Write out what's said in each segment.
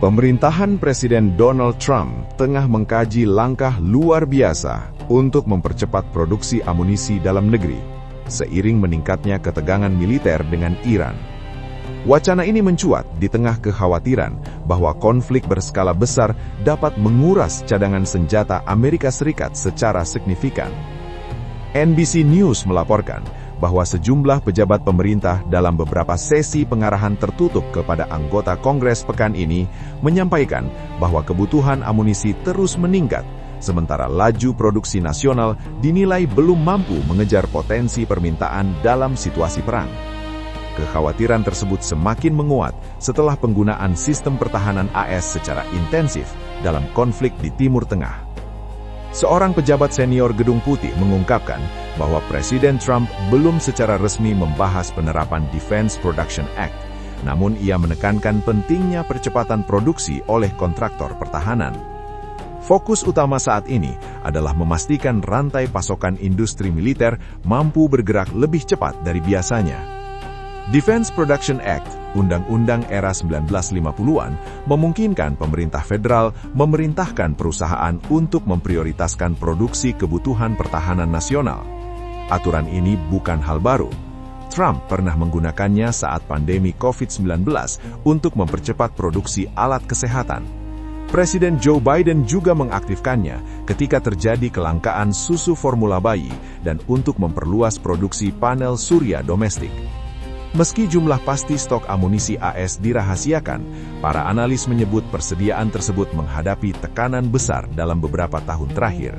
Pemerintahan Presiden Donald Trump tengah mengkaji langkah luar biasa untuk mempercepat produksi amunisi dalam negeri, seiring meningkatnya ketegangan militer dengan Iran. Wacana ini mencuat di tengah kekhawatiran bahwa konflik berskala besar dapat menguras cadangan senjata Amerika Serikat secara signifikan. NBC News melaporkan bahwa sejumlah pejabat pemerintah dalam beberapa sesi pengarahan tertutup kepada anggota Kongres pekan ini menyampaikan bahwa kebutuhan amunisi terus meningkat, sementara laju produksi nasional dinilai belum mampu mengejar potensi permintaan dalam situasi perang. Kekhawatiran tersebut semakin menguat setelah penggunaan sistem pertahanan AS secara intensif dalam konflik di Timur Tengah. Seorang pejabat senior Gedung Putih mengungkapkan bahwa Presiden Trump belum secara resmi membahas penerapan Defense Production Act, namun ia menekankan pentingnya percepatan produksi oleh kontraktor pertahanan. Fokus utama saat ini adalah memastikan rantai pasokan industri militer mampu bergerak lebih cepat dari biasanya. Defense Production Act, Undang-Undang era 1950-an, memungkinkan pemerintah federal memerintahkan perusahaan untuk memprioritaskan produksi kebutuhan pertahanan nasional. Aturan ini bukan hal baru. Trump pernah menggunakannya saat pandemi COVID-19 untuk mempercepat produksi alat kesehatan. Presiden Joe Biden juga mengaktifkannya ketika terjadi kelangkaan susu formula bayi dan untuk memperluas produksi panel surya domestik. Meski jumlah pasti stok amunisi AS dirahasiakan, para analis menyebut persediaan tersebut menghadapi tekanan besar dalam beberapa tahun terakhir.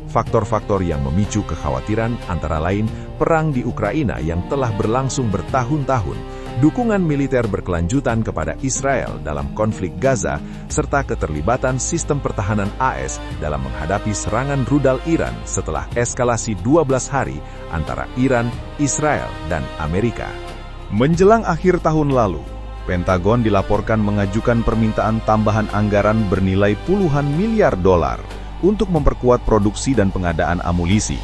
Faktor-faktor yang memicu kekhawatiran antara lain perang di Ukraina yang telah berlangsung bertahun-tahun, dukungan militer berkelanjutan kepada Israel dalam konflik Gaza, serta keterlibatan sistem pertahanan AS dalam menghadapi serangan rudal Iran setelah eskalasi 12 hari antara Iran, Israel, dan Amerika. Menjelang akhir tahun lalu, Pentagon dilaporkan mengajukan permintaan tambahan anggaran bernilai puluhan miliar dolar untuk memperkuat produksi dan pengadaan amunisi.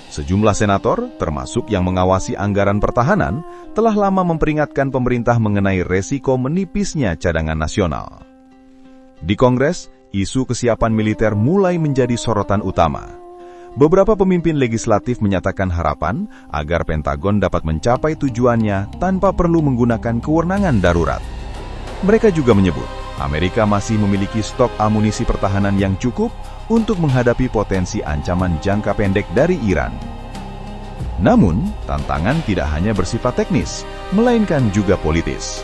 Sejumlah senator, termasuk yang mengawasi anggaran pertahanan, telah lama memperingatkan pemerintah mengenai resiko menipisnya cadangan nasional. Di Kongres, isu kesiapan militer mulai menjadi sorotan utama. Beberapa pemimpin legislatif menyatakan harapan agar Pentagon dapat mencapai tujuannya tanpa perlu menggunakan kewenangan darurat. Mereka juga menyebut Amerika masih memiliki stok amunisi pertahanan yang cukup untuk menghadapi potensi ancaman jangka pendek dari Iran. Namun, tantangan tidak hanya bersifat teknis, melainkan juga politis.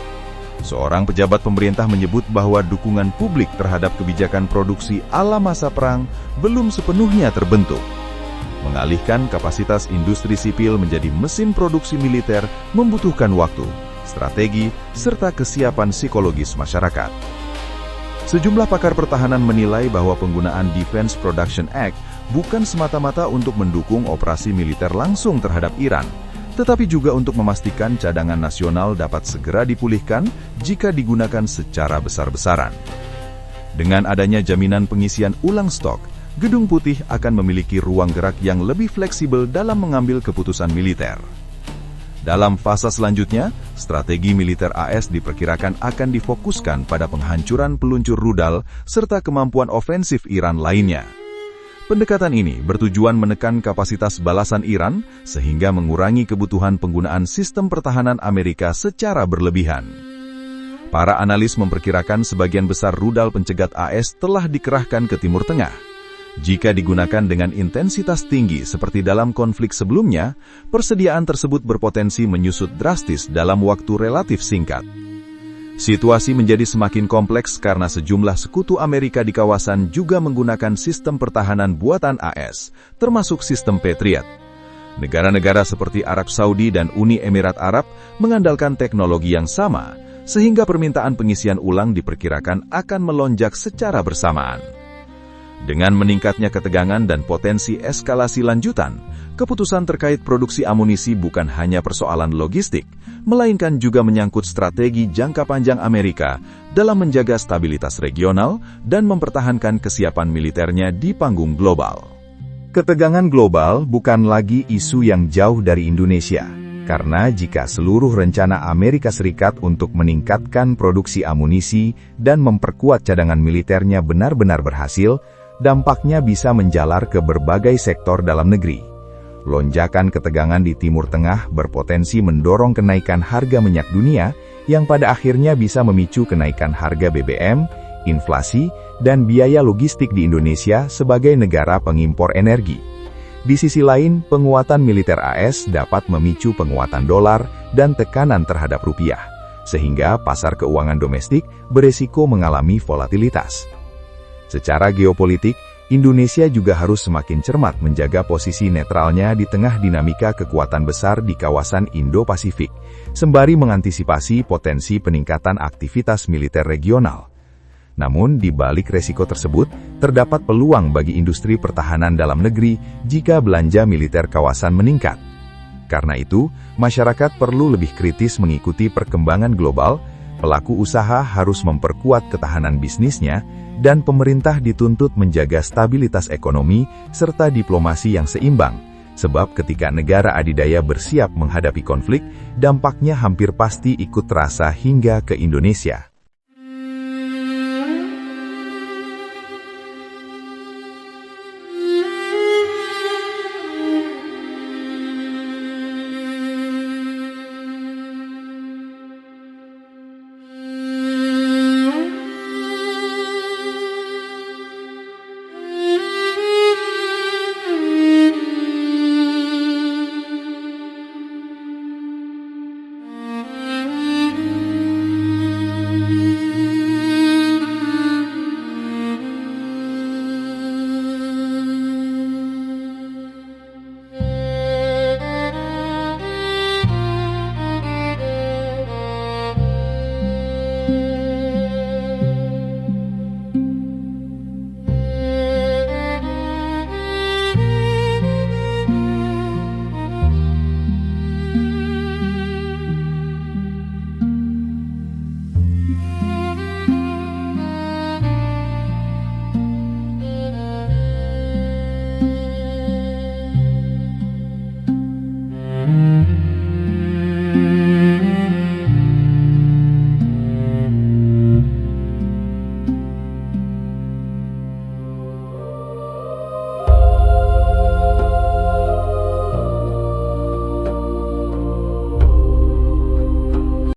Seorang pejabat pemerintah menyebut bahwa dukungan publik terhadap kebijakan produksi ala masa perang belum sepenuhnya terbentuk. Mengalihkan kapasitas industri sipil menjadi mesin produksi militer membutuhkan waktu, strategi, serta kesiapan psikologis masyarakat. Sejumlah pakar pertahanan menilai bahwa penggunaan Defense Production Act bukan semata-mata untuk mendukung operasi militer langsung terhadap Iran, tetapi juga untuk memastikan cadangan nasional dapat segera dipulihkan jika digunakan secara besar-besaran. Dengan adanya jaminan pengisian ulang stok, Gedung Putih akan memiliki ruang gerak yang lebih fleksibel dalam mengambil keputusan militer. Dalam fase selanjutnya, strategi militer AS diperkirakan akan difokuskan pada penghancuran peluncur rudal serta kemampuan ofensif Iran lainnya. Pendekatan ini bertujuan menekan kapasitas balasan Iran sehingga mengurangi kebutuhan penggunaan sistem pertahanan Amerika secara berlebihan. Para analis memperkirakan sebagian besar rudal pencegat AS telah dikerahkan ke Timur Tengah. Jika digunakan dengan intensitas tinggi seperti dalam konflik sebelumnya, persediaan tersebut berpotensi menyusut drastis dalam waktu relatif singkat. Situasi menjadi semakin kompleks karena sejumlah sekutu Amerika di kawasan juga menggunakan sistem pertahanan buatan AS, termasuk sistem Patriot. Negara-negara seperti Arab Saudi dan Uni Emirat Arab mengandalkan teknologi yang sama, sehingga permintaan pengisian ulang diperkirakan akan melonjak secara bersamaan. Dengan meningkatnya ketegangan dan potensi eskalasi lanjutan, keputusan terkait produksi amunisi bukan hanya persoalan logistik, melainkan juga menyangkut strategi jangka panjang Amerika dalam menjaga stabilitas regional dan mempertahankan kesiapan militernya di panggung global. Ketegangan global bukan lagi isu yang jauh dari Indonesia. Karena jika seluruh rencana Amerika Serikat untuk meningkatkan produksi amunisi dan memperkuat cadangan militernya benar-benar berhasil, dampaknya bisa menjalar ke berbagai sektor dalam negeri. Lonjakan ketegangan di Timur Tengah berpotensi mendorong kenaikan harga minyak dunia, yang pada akhirnya bisa memicu kenaikan harga BBM, inflasi, dan biaya logistik di Indonesia sebagai negara pengimpor energi. Di sisi lain, penguatan militer AS dapat memicu penguatan dolar dan tekanan terhadap rupiah, sehingga pasar keuangan domestik beresiko mengalami volatilitas. Secara geopolitik, Indonesia juga harus semakin cermat menjaga posisi netralnya di tengah dinamika kekuatan besar di kawasan Indo-Pasifik, sembari mengantisipasi potensi peningkatan aktivitas militer regional. Namun, di balik resiko tersebut, terdapat peluang bagi industri pertahanan dalam negeri jika belanja militer kawasan meningkat. Karena itu, masyarakat perlu lebih kritis mengikuti perkembangan global, pelaku usaha harus memperkuat ketahanan bisnisnya, dan pemerintah dituntut menjaga stabilitas ekonomi serta diplomasi yang seimbang, sebab ketika negara adidaya bersiap menghadapi konflik, dampaknya hampir pasti ikut terasa hingga ke Indonesia.